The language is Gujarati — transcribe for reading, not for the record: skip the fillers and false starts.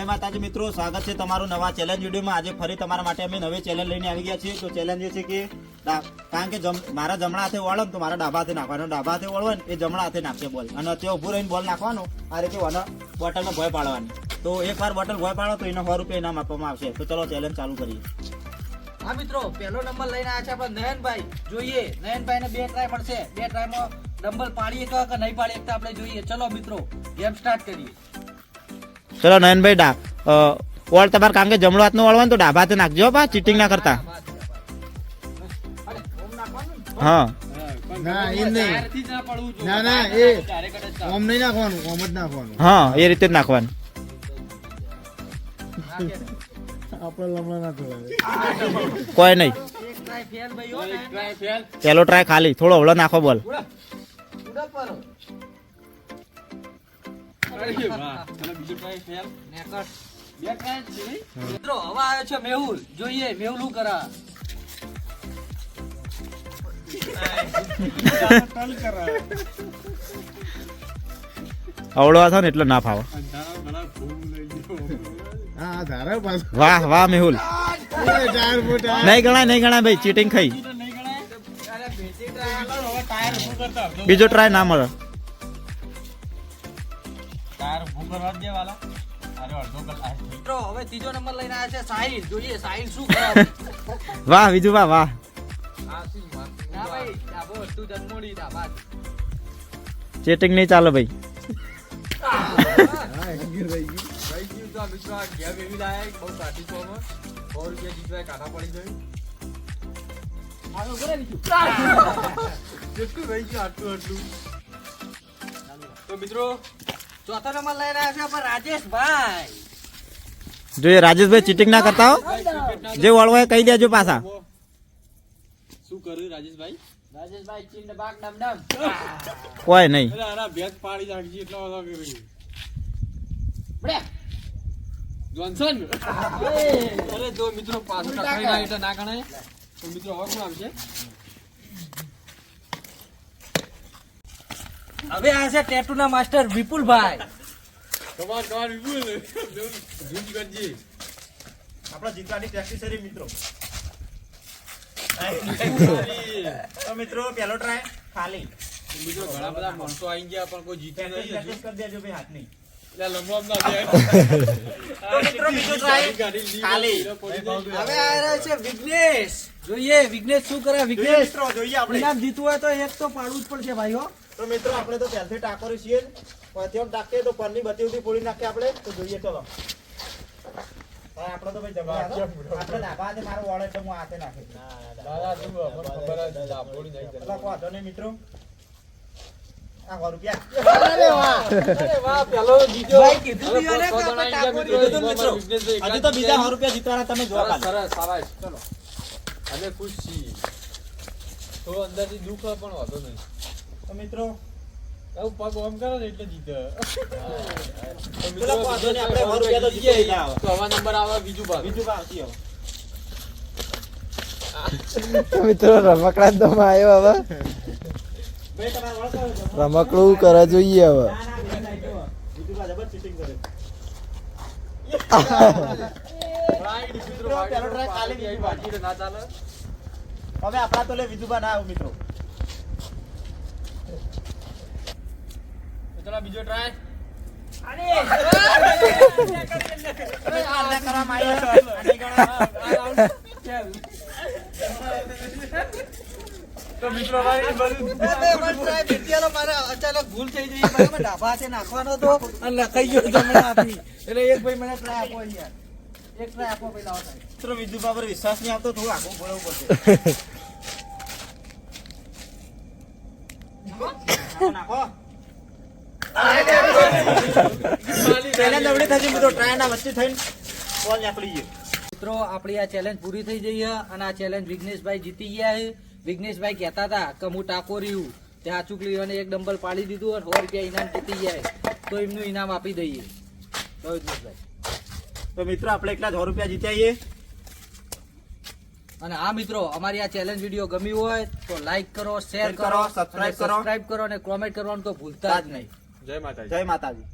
જય માતાજી મિત્રો, સ્વાગત છે તમારું નવા ચેલેન્જ વિડીયોમાં। આજે ફરી તમારા માટે અમે નવી ચેલેન્જ લઈને આવી ગયા છીએ। તો ચેલેન્જ એ છે કે કારણ કે મારા જમણા હાથે વળો તો મારા ડાબા હાથે નાખવાનો, ડાબા હાથે વળવો ને એ જમણા હાથે નાખશે બોલ, અને ત્યાં ઉભું રહીને બોલ નાખવાનો। આ રીતે બોટલમાં ભોય પાડવાની। તો એકવાર બોટલ ભોય પાડો તો એને 100 રૂપિયા ઇનામ આપવામાં આવશે। તો ચલો ચેલેન્જ ચાલુ કરીએ। હા મિત્રો, પહેલો નંબર લઈને આવ્યા છે આપણે નયનભાઈ। જોઈએ નયનભાઈને 2 ટ્રાય મળશે। 2 ટ્રાયમાં ડમ્બલ પાડીએ કે નહીં પાડીએ તો આપણે જોઈએ। ચલો મિત્રો, ગેમ સ્ટાર્ટ કરીએ। ચલો નયનભાઈ, વળ તમારે કારણ કે જમણો હાથ નો વળવાનું તો ડાબા હાથે નાખજો, બા ચીટિંગ ના કરતા। હા ના એ નહીં, ના ના એ ઓમ નહીં નાખવાનું, ઓમ જ નાખવાનું। હા એ રીતે જ નાખવાનું। આપણે લમણા ના ખવડાવે। કોઈ નહીં, એક ટ્રાય ફેલ ભાઈ હો ને, પેલો ટ્રાય ખાલી, થોડો હવળો નાખો બોલ। ઉડા પરો નેકર 2 ટ્રાય છે મિત્રો। હવે આવ્યો છે મેહુલ। જોઈએ મેહુલ શું કરા। હવળો હતો ને એટલે ના ફાવે। હા ધારા પાછું વાહ વાહ મેહુલ, 4 ફૂટ નહીં ગણાય ભાઈ, ચીટિંગ ખાઈ। અરે બેટી ટ્રાય આલો, હવે ટાયર ઉભું કરતા બીજો ટ્રાય ના મળે। ટાયર ઉભું કરવા દે વાલા। અરે અડધો કલાક મિત્રો, હવે ત્રીજો નંબર લઈને આવ્યા છે સાહિલ। જોઈએ સાહિલ શું કરે। વાહ બીજું વાહ વાહ। ના ભાઈ, ડાબો તું જન્મોડી ડાબા। ચીટિંગ નહીં ચાલે ભાઈ। ભાઈ ગયું તો આ મિત્રો આ ગેમ એવી લાયક બહુ કાઠી છો માં 100 રૂપિયા જીતવાય કાઢા પડી ગયું। આનો કરે નીચું જેટલું રહી ગયું આટલું। તો મિત્રો ચોથા નંબર લઈને આવ્યા છે આપણે રાજેશભાઈ। જોઈએ રાજેશભાઈ ચીટિંગ ના કરતા હો, જે વળવો એ કહી દેજો પાછા। શું કર્યું રાજેશભાઈ? રાજેશભાઈ ચીન બાગ ડમ ડમ કોઈ નહીં, અરે આના ભેંસ પાડી નાખજી એટલો બધો કર્યું બડે જોન્સન। અરે જો મિત્રો પાછું ટકરાઈ ના એટલે ના ગણાય। તો મિત્રો હવે કોણ આવશે? હવે આ છે ટેટુ ના માસ્ટર વિપુલભાઈ। કમાન વિપુલ જૂજ કરજી। આપણે જીતવાની પ્રેક્ટિસ કરી મિત્રો। તો મિત્રો પહેલો ટ્રાય ખાલી, મિત્રો ઘણા બધા માણસો આવી ગયા પણ કોઈ જીત્યું નહીં હજુ। પ્રેક્ટિસ કરી દેજો ભાઈ હાથની। એટલે લંબો ના જાય। તો મિત્રો બીજો ટ્રાય ખાલી। હવે આ રહ્યા છે વિઘ્નેશ। જોઈએ વિઘ્નેશ શું કરે। વિઘ્નેશ મિત્રો જોઈએ આપણે। ઇનામ જીતવું હોય તો એક તો પાડવું જ પડશે ભાઈ હો। તો મિત્રો આપણે તો પહેલથી ટાકોરી છીએ, ત્યાંથી ટાકીએ તો પરની બત્તી ઉધી ફોડી નાખીએ આપણે। તો જોઈએ ચલો। હા આપણે તો ભાઈ જમા આપણે ડાબા હાથે મારો વળે તો હું હાથે નાખી। દાદા તું અમને ખબર જ આપોડી નહીં કરી। એટલે વાંધો નહીં મિત્રો, આ 100 રૂપિયા। અરે વાહ અરે વાહ પેલો જીત્યો। ભાઈ કીધું તું યાર કે આપણે ટાકોરી કીધું મિત્રો, હજી તો બીજા 100 રૂપિયા જીતવાના તમે જોવા સરસ ખાલી। સરસ સરસ ચલો અમે ખુશ છીએ। તો અંદરથી દુઃખ પણ વાંધો નહીં। તો મિત્રો એવું પગ ઓમ કરો ને એટલે જીતે। તો ચલો વાંધો નહીં, આપણે 100 રૂપિયા તો જીતી ગયા હવે। તો હવે નંબર આવે બીજું ભાગ। બીજું કામ છે હવે। મિત્રો રમકડા તો આવ્યો હવે ભાઈ તમારે વળતો હોય તો- રમકડું કરવા જોઈએ હવે। ના, ના, બીજું નહીં, જો. બીજું કાં જબર cheating કરે। મિત્રો, પહેલો try ખાલી બીજું બાકી. ના ચાલે। હવે આપણા તો લે વિધુબા ના આવું મિત્રો। તો ચલો બીજો ટ્રાય। તો મિત્રો મારા અચાનક ભૂલ થઈ ગઈ। બરાબર ડાબા હાથે નાખવાનો હતો અને લખાઈ ગયો જમણા હાથી। એટલે એક ભાઈ મને ટ્રાય આપો યાર, એક ટ્રાય આપો ભાઈ લાવો સાહેબ। મિત્રો વિધુબા પર વિશ્વાસ નહીં આવતો, થોડું આગળ બોલવું પડશે। નાખો, નાખો। પહેલા નવડી થશે મિત્રો, ટ્રાય ના વચ્ચે થઈને બોલ નાખી લઈએ। મિત્રો આપણી આ ચેલેન્જ પૂરી થઈ ગઈ છે અને આ ચેલેન્જ વિઘ્નેશભાઈ જીતી ગયા છે। વિઘ્નેશભાઈ કહેતા હતા કે હું ટાકો રહ્યું ત્યાં ચૂકલી અને એક ડમ્બલ પાડી દીધું અને 100 રૂપિયા ઇનામ જીતી ગયા છે। તો એમનું ઇનામ આપી દઈએ। તો વિઘ્નેશભાઈ તો મિત્રો આપણે એકલા 100 રૂપિયા જીત્યા છીએ। અને હા મિત્રો, અમારી આ ચેલેન્જ વિડીયો ગમી હોય તો લાઈક કરો, શેર કરો, સબસ્ક્રાઇબ કરો અને કોમેન્ટ કરવાનું તો ભૂલતા જ નહીં। જય માતાજી। જય માતાજી।